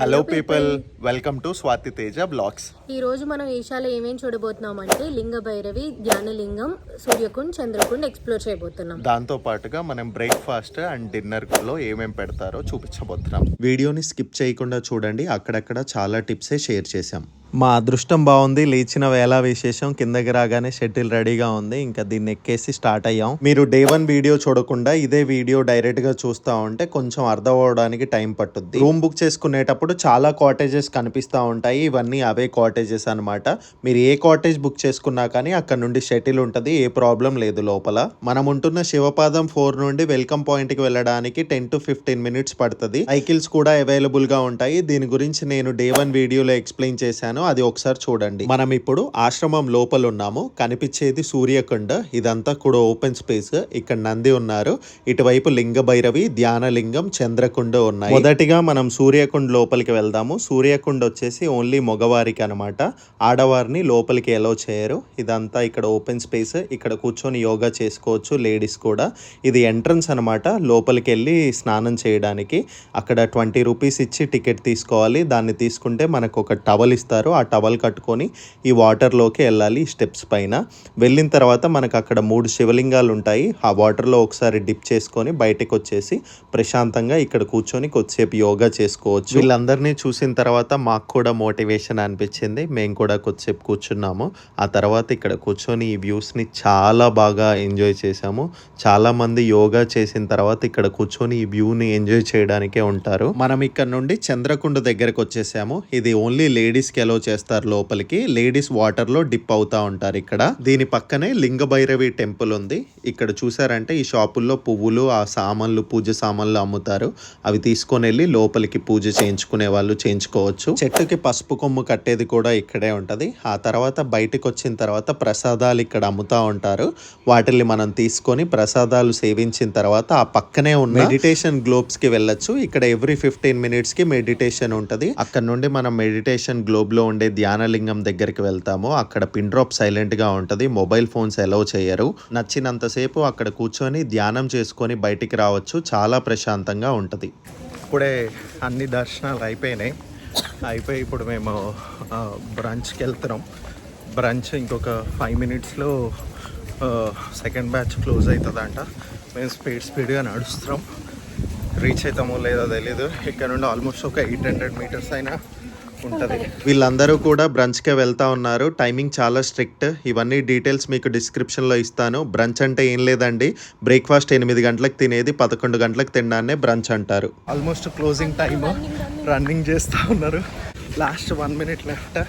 Hello people, welcome to Swathi Teja blogs. ఈ రోజు మనం ఈశాలో ఏమేం చూడబోతున్నాం అంటే లింగ భైరవి, ధ్యానలింగం, సూర్యకుండ్, చంద్రకుండ్ ఎక్స్ప్లోర్ చేయబోతున్నాం. దాంతో పాటుగా మనం బ్రేక్ఫాస్ట్ అండ్ డిన్నర్ లో ఏమేం పెడతారో చూపించబోతున్నాం. వీడియోని స్కిప్ చేయకుండా చూడండి, అక్కడక్కడ చాలా టిప్సే షేర్ చేశాం. మా అదృష్టం బాగుంది, లేచిన వేళ విశేషం. కిందకి రాగానే షటిల్ రెడీగా ఉంది, ఇంకా దీన్ని ఎక్కేసి స్టార్ట్ అయ్యాం. మీరు డే 1 వీడియో చూడకుండా ఇదే వీడియో డైరెక్ట్ గా చూస్తా ఉంటే కొంచెం అర్థం అవడానికి టైం పట్టుద్ది. రూమ్ బుక్ చేసుకునేటప్పుడు చాలా కాటేజెస్ కనిపిస్తూ ఉంటాయి, ఇవన్నీ అవే కాటేజెస్ అన్నమాట. మీరు ఏ కాటేజ్ బుక్ చేసుకున్నా కానీ అక్కడ నుండి షటిల్ ఉంటుంది, ఏ ప్రాబ్లం లేదు లోపల. మనం ఉంటున్న శివపాదం 4 నుండి వెల్కమ్ పాయింట్ కి వెళ్ళడానికి 10 to 15 మినిట్స్ పడుతుంది. సైకిల్స్ కూడా అవైలబుల్ గా ఉంటాయి. దీని గురించి నేను డే 1 వీడియోలో ఎక్స్ప్లెయిన్ చేశాను, అది ఒకసారి చూడండి. మనం ఇప్పుడు ఆశ్రమం లోపల ఉన్నాము. కనిపించేది సూర్యకుండ, ఇదంతా కూడా ఓపెన్ స్పేస్. ఇక్కడ నంది ఉన్నారు, ఇటువైపు లింగ భైరవి, ధ్యానలింగం, చంద్రకుండ ఉన్నాయి. మొదటిగా మనం సూర్యకుండ లోపలికి వెళ్దాము. సూర్యకుండ వచ్చేసి ఓన్లీ మగవారికి అనమాట, ఆడవారిని లోపలికి ఎలో చేయరు. ఇదంతా ఇక్కడ ఓపెన్ స్పేస్, ఇక్కడ కూర్చొని యోగా చేసుకోవచ్చు లేడీస్ కూడా. ఇది ఎంట్రన్స్ అనమాట, లోపలికి వెళ్ళి స్నానం చేయడానికి. అక్కడ 20 రూపీస్ ఇచ్చి టికెట్ తీసుకోవాలి. దాన్ని తీసుకుంటే మనకు ఒక టవల్ ఇస్తారు, ఆ టవల్ కట్టుకొని ఈ వాటర్లోకి వెళ్ళాలి. స్టెప్స్ పైన వెళ్ళిన తర్వాత మనకు అక్కడ 3 శివలింగాలు ఉంటాయి. ఆ వాటర్లో ఒకసారి డిప్ చేసుకొని బయటకు వచ్చేసి ప్రశాంతంగా ఇక్కడ కూర్చొని కొద్దిసేపు యోగా చేసుకోవచ్చు. వీళ్ళందరినీ చూసిన తర్వాత మాకు కూడా మోటివేషన్ అనిపించింది, మేము కూడా కొద్దిసేపు కూర్చున్నాము. ఆ తర్వాత ఇక్కడ కూర్చొని ఈ వ్యూస్ని చాలా బాగా ఎంజాయ్ చేసాము. చాలా మంది యోగా చేసిన తర్వాత ఇక్కడ కూర్చొని ఈ వ్యూని ఎంజాయ్ చేయడానికే ఉంటారు. మనం ఇక్కడ నుండి చంద్రకుండ దగ్గరకు వచ్చేసాము. ఇది ఓన్లీ లేడీస్కి ఎలో చేస్తారు లోపలికి. లేడీస్ వాటర్ లో డిప్ అవుతా ఉంటారు ఇక్కడ. దీని పక్కనే లింగ భైరవి టెంపుల్ ఉంది. ఇక్కడ చూసారంటే ఈ షాపుల్లో పువ్వులు, ఆ సామాన్లు, పూజ సామాన్లు అమ్ముతారు. అవి తీసుకొని వెళ్ళి లోపలికి పూజ చేయించుకునే వాళ్ళు చేయించుకోవచ్చు. చెట్టుకి పసుపు కొమ్ము కట్టేది కూడా ఇక్కడే ఉంటది. ఆ తర్వాత బయటకు వచ్చిన తర్వాత ప్రసాదాలు ఇక్కడ అమ్ముతా ఉంటారు. వాటిని మనం తీసుకొని ప్రసాదాలు సేవించిన తర్వాత ఆ పక్కనే ఉన్న మెడిటేషన్ గ్లోబ్స్ కి వెళ్ళొచ్చు. ఇక్కడ ఎవ్రీ 15 మినిట్స్ కి మెడిటేషన్ ఉంటది. అక్కడ నుండి మనం మెడిటేషన్ గ్లోబ్ లో ఉండే ధ్యానలింగం దగ్గరికి వెళ్తాము. అక్కడ పిన్ డ్రాప్ సైలెంట్ గా ఉంటది, మొబైల్ ఫోన్స్ అలౌ చేయరు. నచ్చినంతసేపు అక్కడ కూర్చొని ధ్యానం చేసుకొని బయటికి రావచ్చు, చాలా ప్రశాంతంగా ఉంటది. ఇప్పుడే అన్ని దర్శనాలు అయిపోయినాయి. ఇప్పుడు మేము బ్రంచ్కి వెళ్తున్నాం. బ్రంచ్ ఇంకొక 5 మినిట్స్లో సెకండ్ బ్యాచ్ క్లోజ్ అవుతుందంట. మేము స్పీడ్గా నడుస్తున్నాం. రీచ్ అవుతామో లేదో తెలీదు. ఇక్కడ నుండి ఆల్మోస్ట్ ఒక 800 మీటర్స్ అయినా ఉంటుంది. వీళ్ళందరూ కూడా బ్రంచ్కే వెళ్తా ఉన్నారు. టైమింగ్ చాలా స్ట్రిక్ట్. ఇవన్నీ డీటెయిల్స్ మీకు డిస్క్రిప్షన్లో ఇస్తాను. బ్రంచ్ అంటే ఏం లేదండి, బ్రేక్ఫాస్ట్ 8 గంటలకు తినేది 11 గంటలకు తినడాన్నే బ్రంచ్ అంటారు. ఆల్మోస్ట్ క్లోజింగ్ టైమ్, రన్నింగ్ చేస్తూ ఉన్నారు. లాస్ట్ 1 మినిట్ లెఫ్ట్,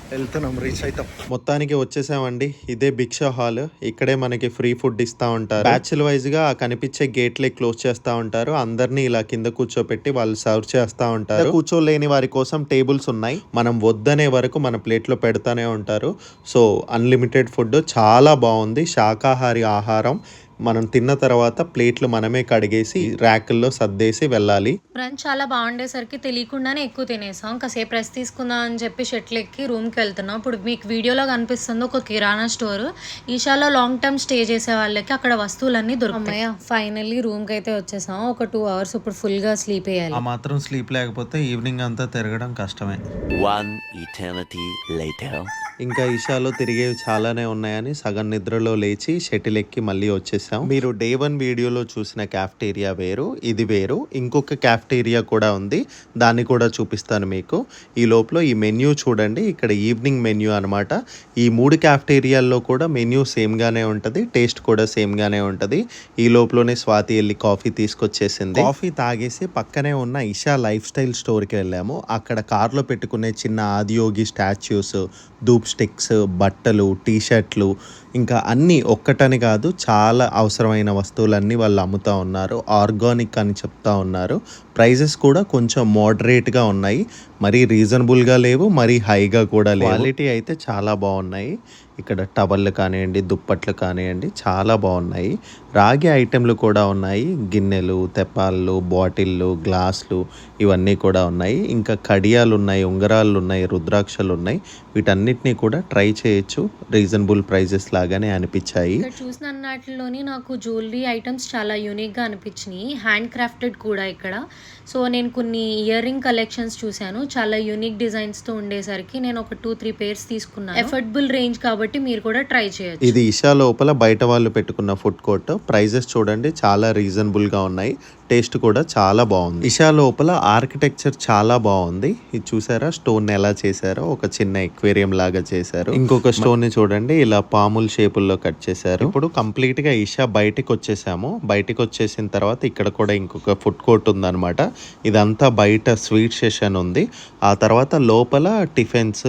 వెళ్తున్నాం, రీచ్ అవుతాం. మొత్తానికి వచ్చేసామండి. ఇదే భిక్ష హాల్. ఇక్కడే మనకి ఫ్రీ ఫుడ్ ఇస్తూ ఉంటారు. బ్యాచ్ల వైజ్ గా కనిపించే గేట్లే క్లోజ్ చేస్తూ ఉంటారు. అందరినీ ఇలా కింద కూర్చోపెట్టి వాళ్ళు సర్వ్ చేస్తూ ఉంటారు. కూర్చోలేని వారి కోసం టేబుల్స్ ఉన్నాయి. మనం వద్దనే వరకు మన ప్లేట్ లో పెడతానే ఉంటారు. సో అన్లిమిటెడ్ ఫుడ్, చాలా బాగుంది. శాకాహారి ఆహారం. మనం తిన్న తర్వాత ప్లేట్లు మనమే కడిగేసి ర్యాకుల్లో సర్దేసి వెళ్ళాలి. బ్రంచ్ చాలా బాగుండేసరికి తెలియకుండానే ఎక్కువ తినేసాం. కాసేపు రెస్ట్ తీసుకుందాం అని చెప్పి షటిల్ ఎక్కి రూమ్కి వెళ్తున్నాం. ఇప్పుడు మీకు వీడియోలో కనిపిస్తుంది ఒక కిరాణా స్టోర్. ఈశాలో లాంగ్ టర్మ్ స్టే చేసే వాళ్ళకి అక్కడ వస్తువులన్నీ దొరుకుతాయి. ఫైనల్లీ రూమ్కి అయితే వచ్చేసాం. ఒక 2 అవర్స్ ఇప్పుడు ఫుల్గా స్లీప్ వేయాలి. ఆ మాత్రం స్లీప్ లేకపోతే ఈవినింగ్ అంతా తిరగడం కష్టమే. ఇంకా ఈశాలో తిరిగేవి చాలానే ఉన్నాయని సగం నిద్రలో లేచి షటిల్ ఎక్కి మళ్ళీ వచ్చేసాం. మీరు డే 1 వీడియోలో చూసిన క్యాఫ్టేరియా వేరు, ఇది వేరు. ఇంకొక క్యాఫ్టేరియా కూడా ఉంది, దాన్ని కూడా చూపిస్తాను మీకు. ఈ లోపల ఈ మెన్యూ చూడండి. ఇక్కడ ఈవినింగ్ మెన్యూ అనమాట. ఈ 3 క్యాఫ్టేరియాల్లో కూడా మెన్యూ సేమ్గానే ఉంటుంది, టేస్ట్ కూడా సేమ్గానే ఉంటుంది. ఈ లోపలనే స్వాతి వెళ్ళి కాఫీ తీసుకొచ్చేసింది. కాఫీ తాగేసి పక్కనే ఉన్న ఇషా లైఫ్ స్టైల్ స్టోర్కి వెళ్ళాము. అక్కడ కార్లో పెట్టుకునే చిన్న ఆదియోగి స్టాచ్యూస్, ధూప్ స్టిక్స్, బట్టలు, టీషర్ట్లు, ఇంకా అన్నీ ఒక్కటని కాదు చాలా అవసరమైన వస్తువులన్నీ వాళ్ళు అమ్ముతూ ఉన్నారు. ఆర్గానిక్ అని చెప్తా ఉన్నారు. ప్రైజెస్ కూడా కొంచెం మోడరేట్గా ఉన్నాయి, మరీ రీజనబుల్గా లేవు, మరీ హైగా కూడా లేవు. క్వాలిటీ అయితే చాలా బాగున్నాయి. ఇక్కడ టవళ్ళు కానివ్వండి, దుప్పట్లు కానివ్వండి చాలా బాగున్నాయి. రాగి ఐటెంలు కూడా ఉన్నాయి. గిన్నెలు, తెప్పాళ్ళు, బాటిళ్ళు, గ్లాసులు ఇవన్నీ కూడా ఉన్నాయి. ఇంకా కడియాలు ఉన్నాయి, ఉంగరాలు ఉన్నాయి, రుద్రాక్షలు ఉన్నాయి. వీటన్నిటిని కూడా ట్రై చేయొచ్చు. రీజనబుల్ ప్రైజెస్ లాగానే అనిపించాయి. ఇక్కడ చూసిన అన్నట్లోని నాకు జ్యువెలరీ ఐటమ్స్ చాలా యూనిక్గా అనిపించినాయి. హ్యాండ్ క్రాఫ్టెడ్ కూడా ఇక్కడ. సో నేను కొన్ని ఇయర్ రింగ్ కలెక్షన్స్ చూశాను. చాలా యూనిక్ డిజైన్స్తో ఉండేసరికి నేను ఒక 2-3 పేర్స్ తీసుకున్నాను. ఎఫర్డబుల్ రేంజ్ కాబట్టి మీరు కూడా ట్రై చేయొచ్చు. ఇది ఇషా లోపల బయట వాళ్ళు పెట్టుకున్న ఫుడ్ కోర్ట్. ప్రైజెస్ చూడండి చాలా రీజనబుల్గా ఉన్నాయి. టేస్ట్ కూడా చాలా బాగుంది. ఇషా లోపల ఆర్కిటెక్చర్ చాలా బాగుంది. ఇది చూసారా స్టోన్ ఎలా చేశారో, ఒక చిన్న ఎక్వేరియం లాగా చేశారు. ఇంకొక స్టోన్ ని చూడండి ఇలా పాముల్ షేపుల్లో కట్ చేశారు. ఇప్పుడు కంప్లీట్ గా ఇషా బయటికి వచ్చేసాము. బయటికి వచ్చేసిన తర్వాత ఇక్కడ కూడా ఇంకొక ఫుడ్ కోర్ట్ ఉందన్నమాట. ఇదంతా బయట స్వీట్ సెషన్ ఉంది. ఆ తర్వాత లోపల టిఫిన్స్,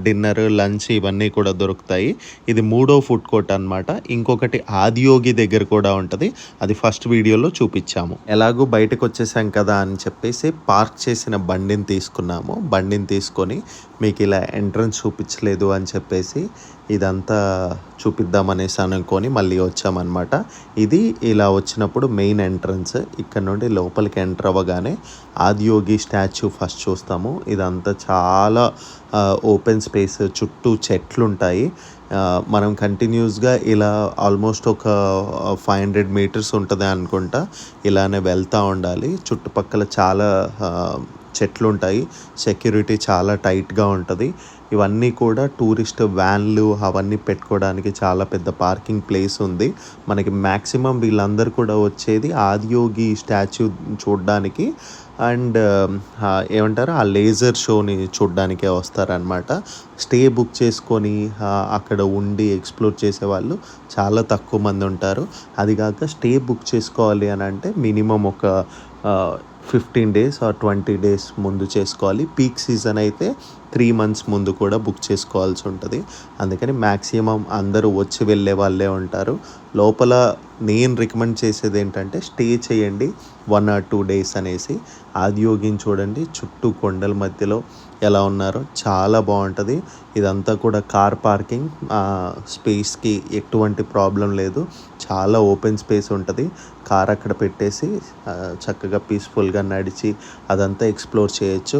డిన్నర్, లంచ్ ఇవన్నీ కూడా దొరుకుతాయి. ఇది 3వ ఫుడ్ కోర్ట్ అన్నమాట. ఇంకొకటి ఆదియోగి దగ్గర కూడా ఉంటుంది. అది ఫస్ట్ వీడియోలో చూపించాము. ఎలాగూ బయటకు వచ్చేసాం కదా అని చెప్పేసి పార్క్ చేసిన బండిని తీసుకున్నాము. బండిని తీసుకొని మీకు ఇలా ఎంట్రన్స్ చూపించలేదు అని చెప్పేసి ఇదంతా చూపిద్దామనేసి అనుకొని మళ్ళీ వచ్చామన్నమాట. ఇది ఇలా వచ్చినప్పుడు మెయిన్ ఎంట్రన్స్. ఇక్కడ నుండి లోపలికి ఎంటర్ అవ్వగానే ఆదియోగి స్టాచ్యూ ఫస్ట్ చూస్తాము. ఇదంతా చాలా ఓపెన్ స్పేస్, చుట్టూ చెట్లు ఉంటాయి. మనం కంటిన్యూస్గా ఇలా ఆల్మోస్ట్ ఒక 500 మీటర్స్ ఉంటుంది అనుకుంటా. ఇలానే వెళ్తూ ఉండాలి. చుట్టుపక్కల చాలా చెట్లు ఉంటాయి. సెక్యూరిటీ చాలా టైట్గా ఉంటుంది. ఇవన్నీ కూడా టూరిస్ట్ వ్యాన్లు అవన్నీ పెట్టుకోవడానికి చాలా పెద్ద పార్కింగ్ ప్లేస్ ఉంది. మనకి మ్యాక్సిమం వీళ్ళందరూ కూడా వచ్చేది ఆదియోగి స్టాచ్యూ చూడడానికి అండ్ ఏమంటారు ఆ లేజర్ షోని చూడడానికే వస్తారనమాట. స్టే బుక్ చేసుకొని అక్కడ ఉండి ఎక్స్ప్లోర్ చేసేవాళ్ళు చాలా తక్కువ మంది ఉంటారు. అది కాక స్టే బుక్ చేసుకోవాలి అని అంటే మినిమం ఒక 15 days or 20 days ముందు చేసుకోవాలి. పీక్ సీజన్ అయితే 3 months ముందు కూడా బుక్ చేసుకోవాల్సి ఉంటుంది. అందుకని మ్యాక్సిమం అందరూ వచ్చి వెళ్ళే వాళ్ళే ఉంటారు. లోపల నేను రికమెండ్ చేసేది ఏంటంటే స్టే చేయండి 1 or 2 days అనేసి. ఆదియోగిని చూడండి చుట్టూ కొండల మధ్యలో ఎలా ఉన్నారో చాలా బాగుంటుంది. ఇదంతా కూడా కార్ పార్కింగ్ స్పేస్కి ఎటువంటి ప్రాబ్లం లేదు. చాలా ఓపెన్ స్పేస్ ఉంటుంది. కార్ అక్కడ పెట్టేసి చక్కగా పీస్ఫుల్గా నడిచి అదంతా ఎక్స్ప్లోర్ చేయొచ్చు.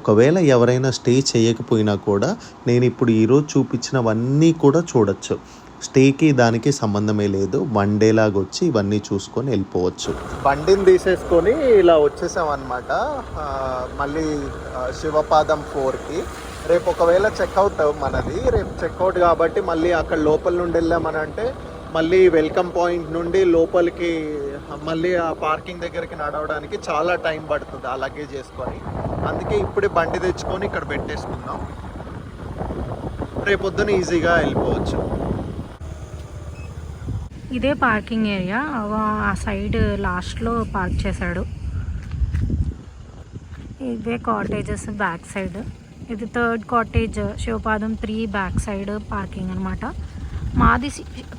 ఒకవేళ ఎవరైనా స్టే చేయకపోయినా కూడా నేను ఇప్పుడు ఈరోజు చూపించినవన్నీ కూడా చూడొచ్చు. స్టేకి దానికి సంబంధమే లేదు. 1 day లాగా వచ్చి ఇవన్నీ చూసుకొని వెళ్ళిపోవచ్చు. బండిని తీసేసుకొని ఇలా వచ్చేసామన్నమాట. మళ్ళీ శివపాదం 4కి. రేపు ఒకవేళ చెక్అవుట్ మనది, రేపు చెక్అవుట్ కాబట్టి మళ్ళీ అక్కడ లోపల నుండి వెళ్ళామనంటే మళ్ళీ వెల్కమ్ పాయింట్ నుండి లోపలికి మళ్ళీ ఆ పార్కింగ్ దగ్గరికి నడవడానికి చాలా టైం పడుతుంది ఆ లగేజ్ వేసుకొని. అందుకే ఇప్పుడే బండి తెచ్చుకొని ఇక్కడ పెట్టేసుకుందాం. రేపు పొద్దున ఈజీగా వెళ్ళిపోవచ్చు. ఇదే పార్కింగ్ ఏరియా. ఆ సైడ్ లాస్ట్లో పార్క్ చేశాడు. ఇదే కాటేజెస్ బ్యాక్ సైడ్. ఇది 3rd cottage Shivapadam 3 back side parking అనమాట. మాది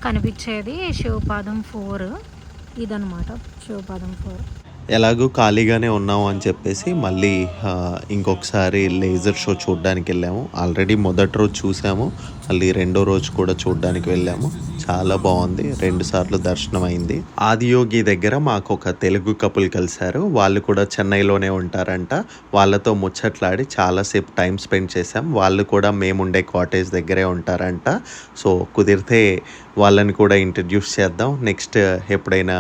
కనిపించేది శివపాదం 4. ఇదనమాట శివపాదం 4. ఎలాగూ ఖాళీగానే ఉన్నాము అని చెప్పేసి మళ్ళీ ఇంకొకసారి లేజర్ షో చూడడానికి వెళ్ళాము. ఆల్రెడీ మొదటి రోజు చూసాము, మళ్ళీ రెండో రోజు కూడా చూడడానికి వెళ్ళాము. చాలా బాగుంది. 2 సార్లు దర్శనం అయింది. ఆదియోగి దగ్గర మాకు ఒక తెలుగు కపుల్ కలిశారు. వాళ్ళు కూడా చెన్నైలోనే ఉంటారంట. వాళ్ళతో ముచ్చట్లాడి చాలాసేపు టైం స్పెండ్ చేసాం. వాళ్ళు కూడా మేముండే కాటేజ్ దగ్గరే ఉంటారంట. సో కుదిరితే వాళ్ళని కూడా ఇంట్రడ్యూస్ చేద్దాం నెక్స్ట్ ఎప్పుడైనా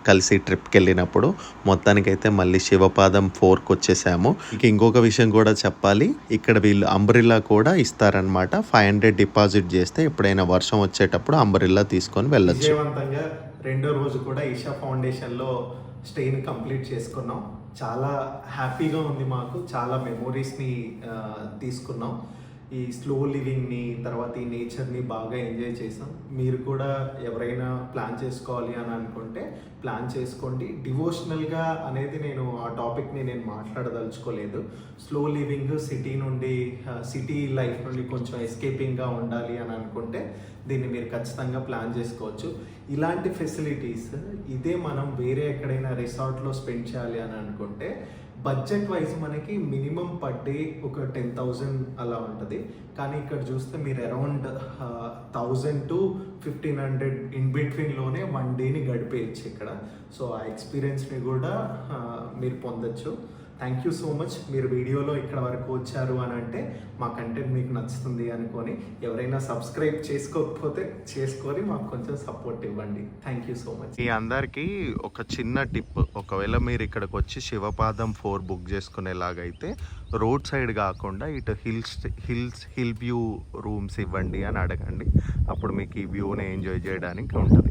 కలిసి ట్రిప్కి వెళ్ళినప్పుడు. మొత్తానికైతే మళ్ళీ శివపాదం 4కి వచ్చేసాము. ఇంకొక విషయం కూడా చెప్పాలి. ఇక్కడ వీళ్ళు అంబ్రిల్లా కూడా ఇస్తారనమాట. 500 డిపాజిట్ చేస్తే ఎప్పుడైనా వర్షం వచ్చేటప్పుడు అంబ్రిల్లా తీసుకొని వెళ్ళొచ్చు. విజయవంతంగా రెండో రోజు కూడా ఈషా ఫౌండేషన్లో స్టేని కంప్లీట్ చేసుకున్నాం. చాలా హ్యాపీగా ఉంది మాకు. చాలా మెమోరీస్ని తీసుకున్నాం. ఈ స్లో లివింగ్ని, తర్వాత ఈ నేచర్ని బాగా ఎంజాయ్ చేసాం. మీరు కూడా ఎవరైనా ప్లాన్ చేసుకోవాలి అని అనుకుంటే ప్లాన్ చేసుకోండి. డివోషనల్గా అనేది నేను ఆ టాపిక్ని నేను మాట్లాడదలుచుకోలేదు. స్లో లివింగ్, సిటీ లైఫ్ నుండి కొంచెం ఎస్కేపింగ్గా ఉండాలి అని అనుకుంటే దీన్ని మీరు ఖచ్చితంగా ప్లాన్ చేసుకోవచ్చు. ఇలాంటి ఫెసిలిటీస్ ఇదే మనం వేరే ఎక్కడైనా రిసార్ట్లో స్పెండ్ చేయాలి అని అనుకుంటే బడ్జెట్ వైజ్ మనకి మినిమం పర్ డే ఒక 10,000 అలా ఉంటుంది. కానీ ఇక్కడ చూస్తే మీరు అరౌండ్ 1,000 to 1,500 ఇన్ బిట్వీన్లోనే 1 డేని గడిపేయచ్చు ఇక్కడ. సో ఆ ఎక్స్పీరియన్స్ని కూడా మీరు పొందొచ్చు. Thank you so much. మీరు వీడియోలో ఇక్కడ వరకు వచ్చారు అని అంటే మా కంటెంట్ మీకు నచ్చుతుంది అనుకొని, ఎవరైనా సబ్స్క్రైబ్ చేసుకోకపోతే చేసుకొని మాకు కొంచెం సపోర్ట్ ఇవ్వండి. Thank you so much. ఈ అందరికీ ఒక చిన్న టిప్, ఒకవేళ మీరు ఇక్కడికి వచ్చి శివపాదం 4 బుక్ చేసుకునేలాగైతే రోడ్ సైడ్ కాకుండా ఇటు హిల్ వ్యూ రూమ్స్ ఇవ్వండి అని అడగండి. అప్పుడు మీకు ఈ వ్యూని ఎంజాయ్ చేయడానికి ఉంటుంది.